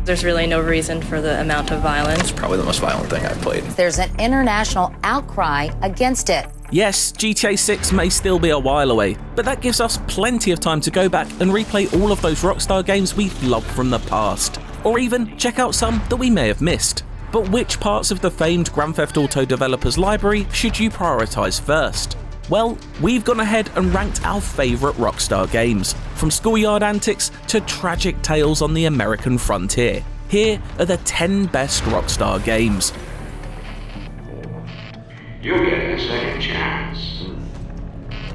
There's really no reason for the amount of violence. Probably the most violent thing I've played. There's an international outcry against it. Yes, GTA 6 may still be a while away, but that gives us plenty of time to go back and replay all of those Rockstar games we've loved from the past, or even check out some that we may have missed. But which parts of the famed Grand Theft Auto developers library should you prioritise first? Well, we've gone ahead and ranked our favourite Rockstar games, from schoolyard antics to tragic tales on the American frontier. Here are the 10 best Rockstar games. You're getting a second chance.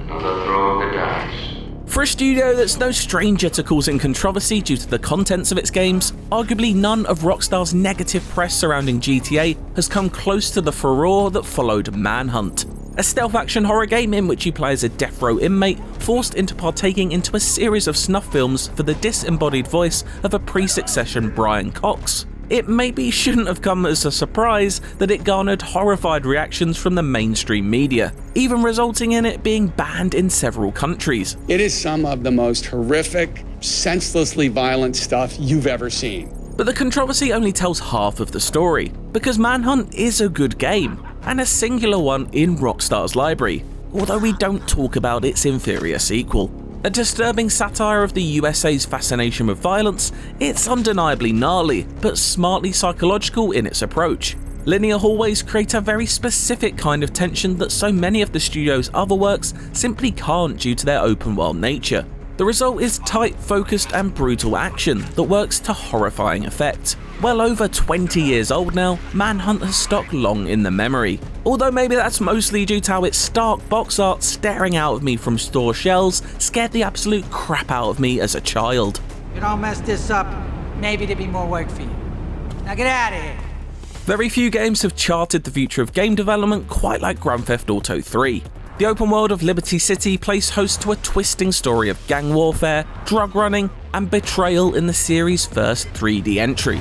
Another throw of the dice. For a studio that's no stranger to causing controversy due to the contents of its games, arguably none of Rockstar's negative press surrounding GTA has come close to the furore that followed Manhunt, a stealth action horror game in which you play as a death row inmate forced into partaking into a series of snuff films for the disembodied voice of a pre-succession Brian Cox. It maybe shouldn't have come as a surprise that it garnered horrified reactions from the mainstream media, even resulting in it being banned in several countries. It is some of the most horrific, senselessly violent stuff you've ever seen. But the controversy only tells half of the story, because Manhunt is a good game, and a singular one in Rockstar's library, although we don't talk about its inferior sequel. A disturbing satire of the USA's fascination with violence, it's undeniably gnarly, but smartly psychological in its approach. Linear hallways create a very specific kind of tension that so many of the studio's other works simply can't due to their open world nature. The result is tight, focused and brutal action that works to horrifying effect. Well over 20 years old now, Manhunt has stuck long in the memory. Although maybe that's mostly due to how its stark box art staring out of me from store shelves scared the absolute crap out of me as a child. You don't mess this up, maybe there'll be more work for you. Now get out of here. Very few games have charted the future of game development quite like Grand Theft Auto 3. The open world of Liberty City plays host to a twisting story of gang warfare, drug running, and betrayal in the series' first 3D entry.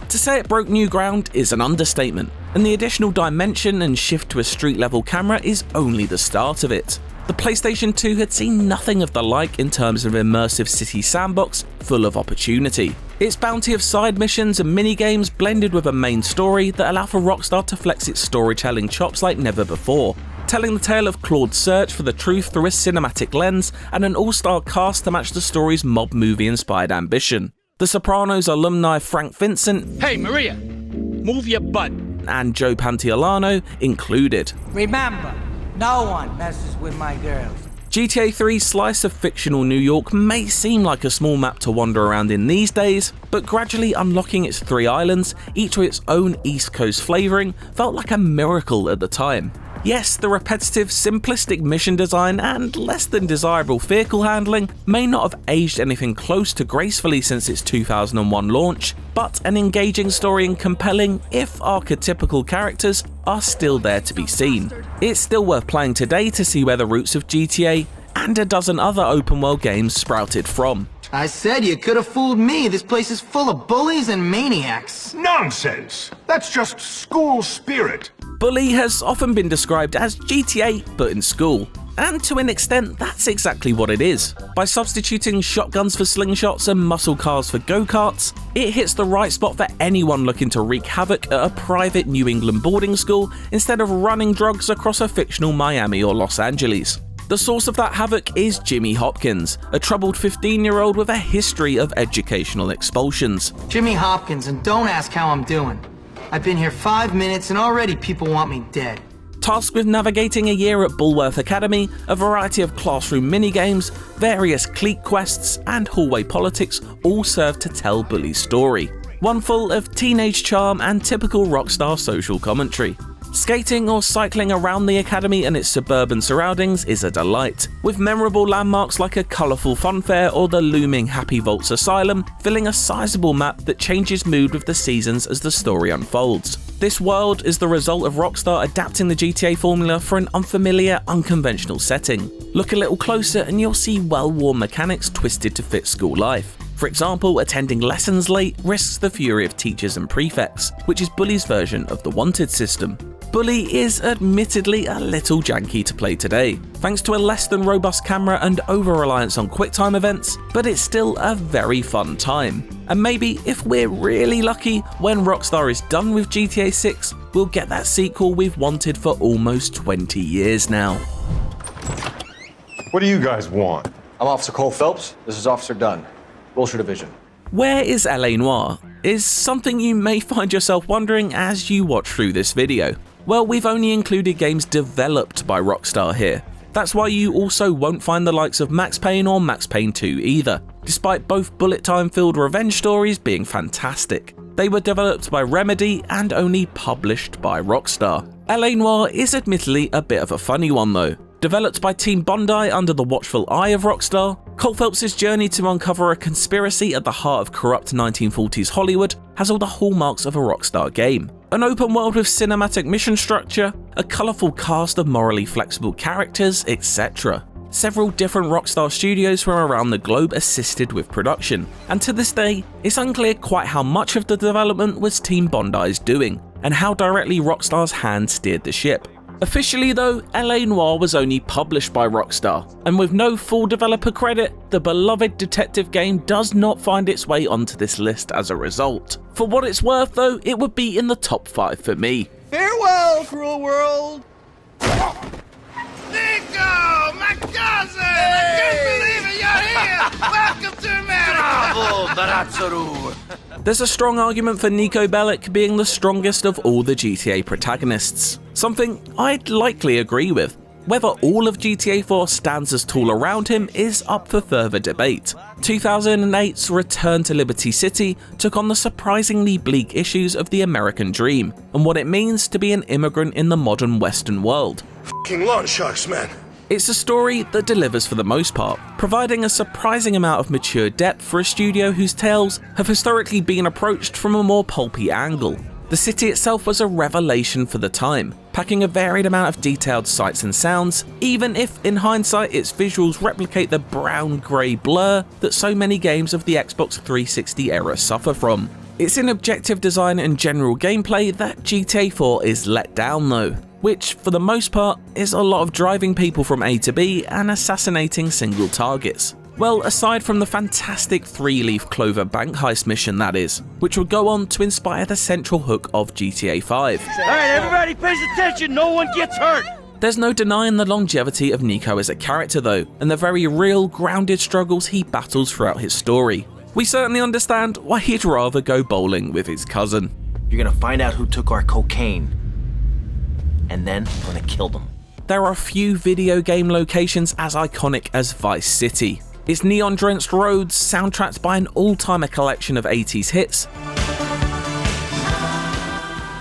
To say it broke new ground is an understatement, and the additional dimension and shift to a street-level camera is only the start of it. The PlayStation 2 had seen nothing of the like in terms of immersive city sandbox full of opportunity. Its bounty of side missions and mini-games blended with a main story that allow for Rockstar to flex its storytelling chops like never before, telling the tale of Claude's search for the truth through a cinematic lens and an all-star cast to match the story's mob movie-inspired ambition. The Sopranos alumni Frank Vincent, Hey Maria, move your butt, and Joe Pantoliano included. Remember, no one messes with my girls. GTA 3's slice of fictional New York may seem like a small map to wander around in these days, but gradually unlocking its 3 islands, each with its own East Coast flavouring, felt like a miracle at the time. Yes, the repetitive, simplistic mission design and less than desirable vehicle handling may not have aged anything close to gracefully since its 2001 launch, but an engaging story and compelling, if archetypical characters, are still there to be seen. It's still worth playing today to see where the roots of GTA and a dozen other open world games sprouted from. I said you could have fooled me. This place is full of bullies and maniacs. Nonsense! That's just school spirit. Bully has often been described as GTA, but in school. And to an extent, that's exactly what it is. By substituting shotguns for slingshots and muscle cars for go-karts, it hits the right spot for anyone looking to wreak havoc at a private New England boarding school instead of running drugs across a fictional Miami or Los Angeles. The source of that havoc is Jimmy Hopkins, a troubled 15-year-old with a history of educational expulsions. Jimmy Hopkins, and don't ask how I'm doing. I've been here 5 minutes and already people want me dead. Tasked with navigating a year at Bulworth Academy, a variety of classroom minigames, various clique quests, and hallway politics all serve to tell Bully's story. One full of teenage charm and typical Rockstar social commentary. Skating or cycling around the academy and its suburban surroundings is a delight, with memorable landmarks like a colourful funfair or the looming Happy Vaults Asylum filling a sizable map that changes mood with the seasons as the story unfolds. This world is the result of Rockstar adapting the GTA formula for an unfamiliar, unconventional setting. Look a little closer and you'll see well-worn mechanics twisted to fit school life. For example, attending lessons late risks the fury of teachers and prefects, which is Bully's version of the Wanted system. Bully is admittedly a little janky to play today, thanks to a less than robust camera and over-reliance on QuickTime events, but it's still a very fun time. And maybe, if we're really lucky, when Rockstar is done with GTA 6, we'll get that sequel we've wanted for almost 20 years now. What do you guys want? I'm Officer Cole Phelps. This is Officer Dunn, Wilshire Division. Where is LA Noire? Is something you may find yourself wondering as you watch through this video. Well, we've only included games developed by Rockstar here. That's why you also won't find the likes of Max Payne or Max Payne 2 either, despite both bullet time-filled revenge stories being fantastic. They were developed by Remedy and only published by Rockstar. LA Noire is admittedly a bit of a funny one though. Developed by Team Bondi under the watchful eye of Rockstar, Cole Phelps' journey to uncover a conspiracy at the heart of corrupt 1940s Hollywood has all the hallmarks of a Rockstar game. An open world with cinematic mission structure, a colourful cast of morally flexible characters, etc. Several different Rockstar studios from around the globe assisted with production, and to this day, it's unclear quite how much of the development was Team Bondi's doing, and how directly Rockstar's hand steered the ship. Officially though, LA Noire was only published by Rockstar, and with no full developer credit, the beloved detective game does not find its way onto this list as a result. For what it's worth though, it would be in the top 5 for me. Farewell, cruel world! Nico! My cousin! I can't believe it, you're here! Welcome to America! Bravo, There's a strong argument for Nico Bellic being the strongest of all the GTA protagonists, something I'd likely agree with. Whether all of GTA 4 stands as tall around him is up for further debate. 2008's Return to Liberty City took on the surprisingly bleak issues of the American dream, and what it means to be an immigrant in the modern Western world. F***ing lawn sharks, man. It's a story that delivers for the most part, providing a surprising amount of mature depth for a studio whose tales have historically been approached from a more pulpy angle. The city itself was a revelation for the time, packing a varied amount of detailed sights and sounds, even if in hindsight its visuals replicate the brown-grey blur that so many games of the Xbox 360 era suffer from. It's in objective design and general gameplay that GTA 4 is let down though, which for the most part is a lot of driving people from A to B and assassinating single targets. Well, aside from the fantastic 3-leaf Clover bank heist mission that is, which would go on to inspire the central hook of GTA 5. Alright, everybody pays attention, no one gets hurt! There's no denying the longevity of Nico as a character though, and the very real, grounded struggles he battles throughout his story. We certainly understand why he'd rather go bowling with his cousin. You're gonna find out who took our cocaine, and then I'm gonna kill them. There are few video game locations as iconic as Vice City. Its neon-drenched roads, soundtracked by an all-timer collection of 80s hits,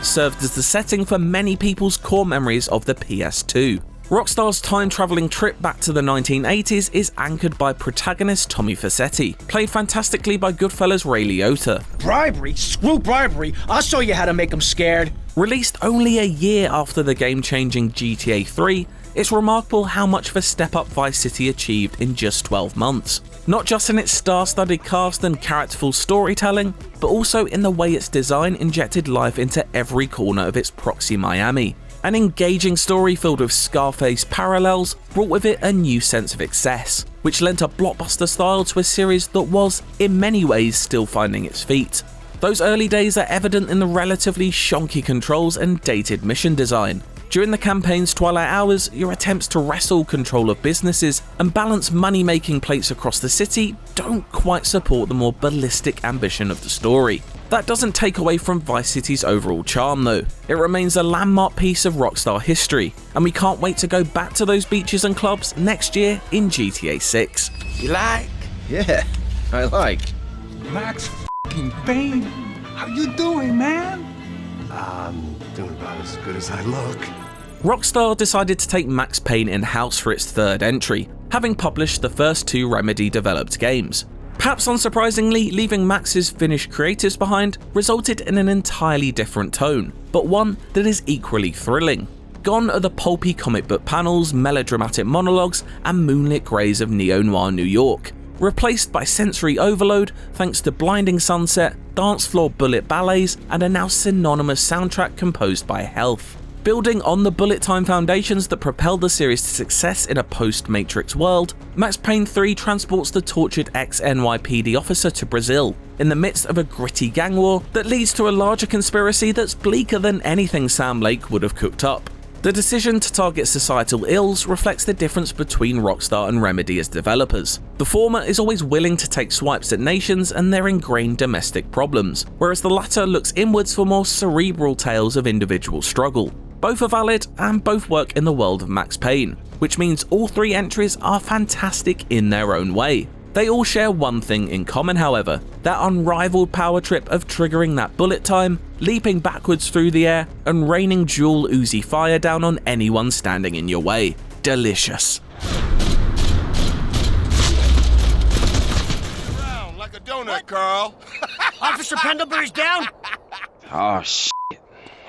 served as the setting for many people's core memories of the PS2. Rockstar's time-travelling trip back to the 1980s is anchored by protagonist Tommy Vercetti, played fantastically by Goodfellas Ray Liotta. Bribery? Screw bribery, I'll show you how to make them scared. Released only a year after the game-changing GTA 3, it's remarkable how much of a step up Vice City achieved in just 12 months. Not just in its star-studded cast and characterful storytelling, but also in the way its design injected life into every corner of its proxy Miami. An engaging story filled with Scarface parallels brought with it a new sense of excess, which lent a blockbuster style to a series that was, in many ways, still finding its feet. Those early days are evident in the relatively shonky controls and dated mission design. During the campaign's twilight hours, your attempts to wrestle control of businesses and balance money-making plates across the city don't quite support the more ballistic ambition of the story. That doesn't take away from Vice City's overall charm though. It remains a landmark piece of Rockstar history, and we can't wait to go back to those beaches and clubs next year in GTA 6. You like? Yeah, I like. Max f***ing Payne. How you doing, man? I'm doing about as good as I look. Rockstar decided to take Max Payne in-house for its third entry, having published the first 2 Remedy-developed games. Perhaps unsurprisingly, leaving Max's finished creatives behind resulted in an entirely different tone, but one that is equally thrilling. Gone are the pulpy comic book panels, melodramatic monologues, and moonlit greys of neo-noir New York. replaced by sensory overload thanks to blinding sunset, dance floor bullet ballets, and a now synonymous soundtrack composed by Health. Building on the bullet time foundations that propelled the series to success in a post-Matrix world, Max Payne 3 transports the tortured ex-NYPD officer to Brazil, in the midst of a gritty gang war that leads to a larger conspiracy that's bleaker than anything Sam Lake would have cooked up. The decision to target societal ills reflects the difference between Rockstar and Remedy as developers. The former is always willing to take swipes at nations and their ingrained domestic problems, whereas the latter looks inwards for more cerebral tales of individual struggle. Both are valid and both work in the world of Max Payne, which means all three entries are fantastic in their own way. They all share one thing in common, however, that unrivaled power trip of triggering that bullet time, leaping backwards through the air, and raining dual Uzi fire down on anyone standing in your way. Delicious. Like a donut, Carl. Officer Pendlebury's down? Oh, shit.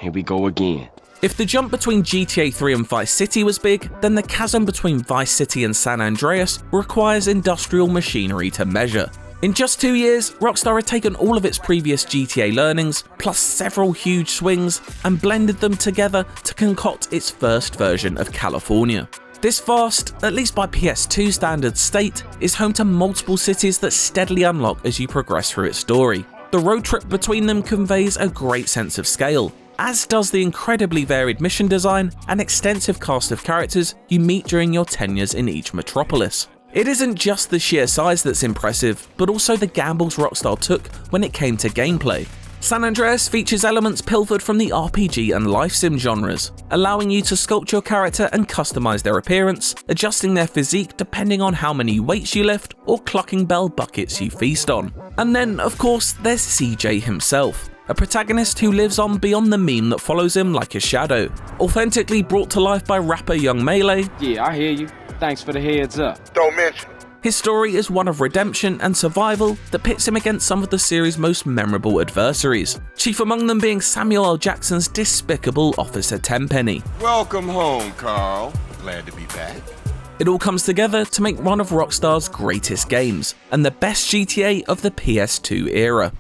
Here we go again. If the jump between GTA 3 and Vice City was big, then the chasm between Vice City and San Andreas requires industrial machinery to measure. In just 2 years, Rockstar had taken all of its previous GTA learnings, plus several huge swings, and blended them together to concoct its first version of California. This vast, at least by PS2 standards, state is home to multiple cities that steadily unlock as you progress through its story. The road trip between them conveys a great sense of scale, as does the incredibly varied mission design and extensive cast of characters you meet during your tenures in each metropolis. It isn't just the sheer size that's impressive, but also the gambles Rockstar took when it came to gameplay. San Andreas features elements pilfered from the RPG and life sim genres, allowing you to sculpt your character and customize their appearance, adjusting their physique depending on how many weights you lift or clucking bell buckets you feast on. And then, of course, there's CJ himself, a protagonist who lives on beyond the meme that follows him like a shadow, authentically brought to life by rapper Young Melee. Yeah, I hear you. Thanks for the heads up. Don't mention. His story is one of redemption and survival that pits him against some of the series' most memorable adversaries, chief among them being Samuel L. Jackson's despicable Officer Tenpenny. Welcome home, Carl. Glad to be back. It all comes together to make one of Rockstar's greatest games, and the best GTA of the PS2 era.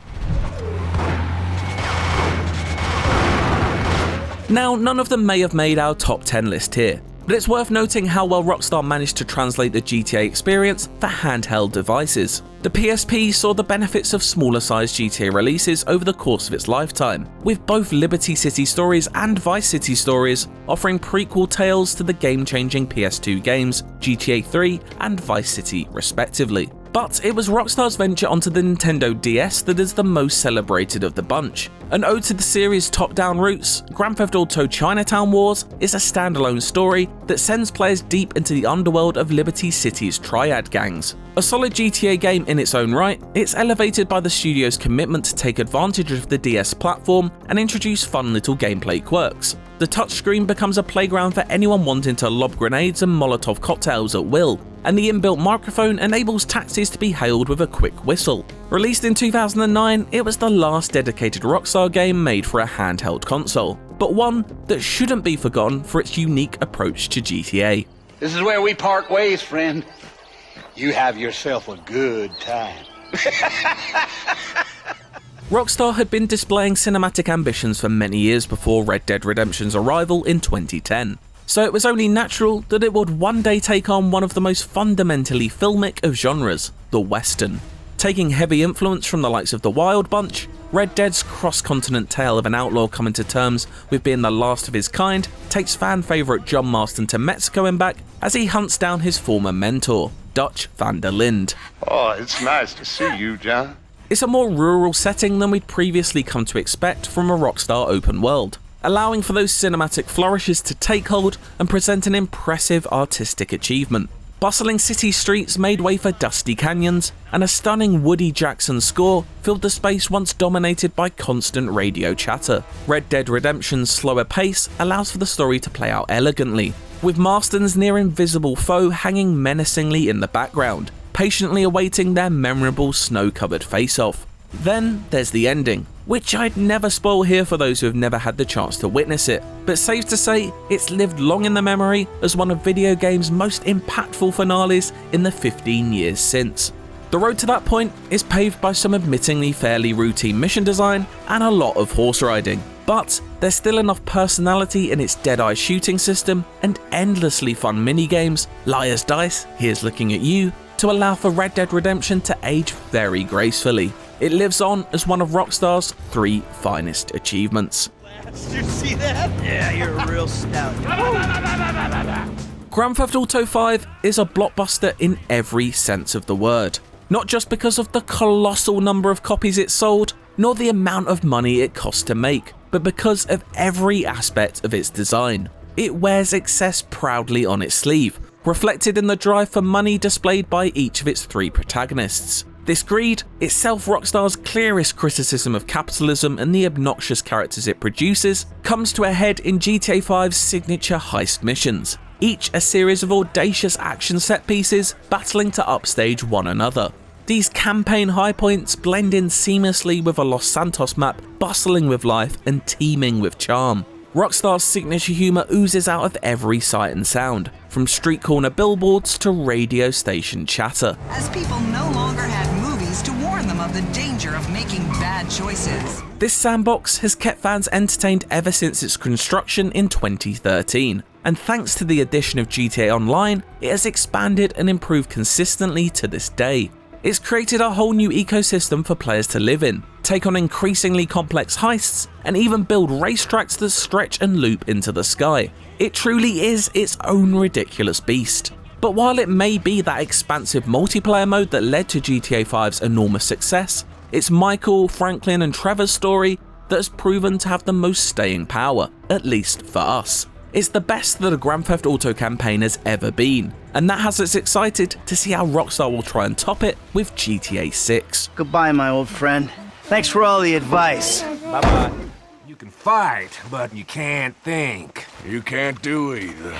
Now, none of them may have made our top 10 list here, but it's worth noting how well Rockstar managed to translate the GTA experience for handheld devices. The PSP saw the benefits of smaller sized GTA releases over the course of its lifetime, with both Liberty City Stories and Vice City Stories offering prequel tales to the game-changing PS2 games GTA 3 and Vice City respectively. But it was Rockstar's venture onto the Nintendo DS that is the most celebrated of the bunch. An ode to the series' top-down roots, Grand Theft Auto Chinatown Wars is a standalone story that sends players deep into the underworld of Liberty City's triad gangs. A solid GTA game in its own right, it's elevated by the studio's commitment to take advantage of the DS platform and introduce fun little gameplay quirks. The touchscreen becomes a playground for anyone wanting to lob grenades and Molotov cocktails at will, and the inbuilt microphone enables taxis to be hailed with a quick whistle. Released in 2009, it was the last dedicated Rockstar game made for a handheld console, but one that shouldn't be forgotten for its unique approach to GTA. This is where we part ways, friend. You have yourself a good time. Rockstar had been displaying cinematic ambitions for many years before Red Dead Redemption's arrival in 2010. So it was only natural that it would one day take on one of the most fundamentally filmic of genres, the Western. Taking heavy influence from the likes of the Wild Bunch, Red Dead's cross-continent tale of an outlaw coming to terms with being the last of his kind takes fan favourite John Marston to Mexico and back as he hunts down his former mentor, Dutch van der Linde. Oh, it's nice to see you, John. It's a more rural setting than we'd previously come to expect from a Rockstar open world, allowing for those cinematic flourishes to take hold and present an impressive artistic achievement. Bustling city streets made way for dusty canyons, and a stunning Woody Jackson score filled the space once dominated by constant radio chatter. Red Dead Redemption's slower pace allows for the story to play out elegantly, with Marston's near-invisible foe hanging menacingly in the background, patiently awaiting their memorable snow-covered face-off. Then there's the ending, which I'd never spoil here for those who have never had the chance to witness it, but safe to say it's lived long in the memory as one of video games' most impactful finales in the 15 years since. The road to that point is paved by some admittingly fairly routine mission design and a lot of horse riding, but there's still enough personality in its dead-eye shooting system and endlessly fun minigames, Liar's Dice, Here's Looking at You, to allow for Red Dead Redemption to age very gracefully. It lives on as one of Rockstar's 3 finest achievements. Did you see that? Yeah, you're a real stout. Grand Theft Auto 5 is a blockbuster in every sense of the word. Not just because of the colossal number of copies it sold, nor the amount of money it cost to make, but because of every aspect of its design. It wears excess proudly on its sleeve, reflected in the drive for money displayed by each of its 3 protagonists. This greed, itself Rockstar's clearest criticism of capitalism and the obnoxious characters it produces, comes to a head in GTA 5's signature heist missions, each a series of audacious action set pieces battling to upstage one another. These campaign high points blend in seamlessly with a Los Santos map bustling with life and teeming with charm. Rockstar's signature humour oozes out of every sight and sound, from street corner billboards to radio station chatter. As people no longer had movies to warn them of the danger of making bad choices. This sandbox has kept fans entertained ever since its construction in 2013, and thanks to the addition of GTA Online, it has expanded and improved consistently to this day. It's created a whole new ecosystem for players to live in, take on increasingly complex heists, and even build racetracks that stretch and loop into the sky. It truly is its own ridiculous beast. But while it may be that expansive multiplayer mode that led to GTA 5's enormous success, it's Michael, Franklin and Trevor's story that has proven to have the most staying power, at least for us. It's the best that a Grand Theft Auto campaign has ever been, and that has us excited to see how Rockstar will try and top it with GTA 6. Goodbye, my old friend. Thanks for all the advice. Bye-bye. You can fight, but you can't think. You can't do either.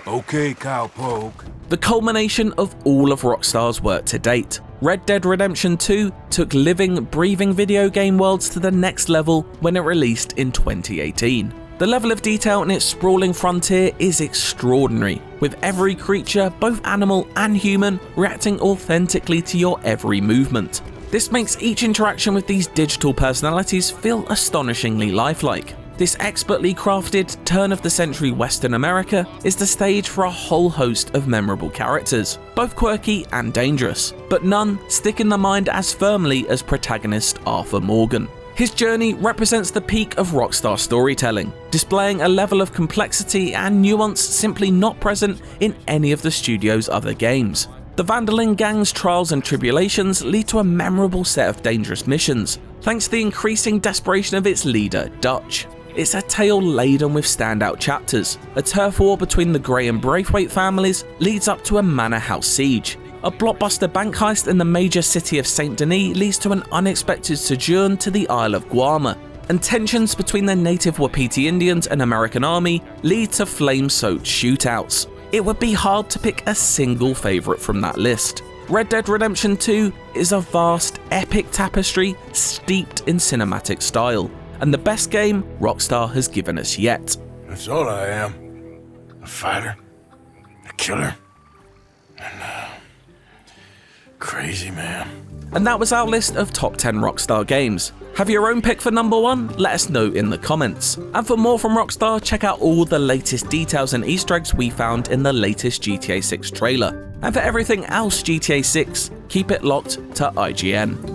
Okay, cowpoke. The culmination of all of Rockstar's work to date, Red Dead Redemption 2 took living, breathing video game worlds to the next level when it released in 2018. The level of detail in its sprawling frontier is extraordinary, with every creature, both animal and human, reacting authentically to your every movement. This makes each interaction with these digital personalities feel astonishingly lifelike. This expertly crafted turn-of-the-century Western America is the stage for a whole host of memorable characters, both quirky and dangerous, but none stick in the mind as firmly as protagonist Arthur Morgan. His journey represents the peak of Rockstar storytelling, displaying a level of complexity and nuance simply not present in any of the studio's other games. The Vanderlyn gang's trials and tribulations lead to a memorable set of dangerous missions, thanks to the increasing desperation of its leader, Dutch. It's a tale laden with standout chapters. A turf war between the Grey and Braithwaite families leads up to a manor house siege. A blockbuster bank heist in the major city of Saint Denis leads to an unexpected sojourn to the Isle of Guarma, and tensions between the native Wapiti Indians and American army lead to flame-soaked shootouts. It would be hard to pick a single favourite from that list. Red Dead Redemption 2 is a vast, epic tapestry steeped in cinematic style, and the best game Rockstar has given us yet. That's all I am. A fighter, a killer, and crazy man. And that was our list of top 10 Rockstar games. Have your own pick for number 1? Let us know in the comments. And for more from Rockstar, check out all the latest details and Easter eggs we found in the latest GTA 6 trailer. And for everything else GTA 6, keep it locked to IGN.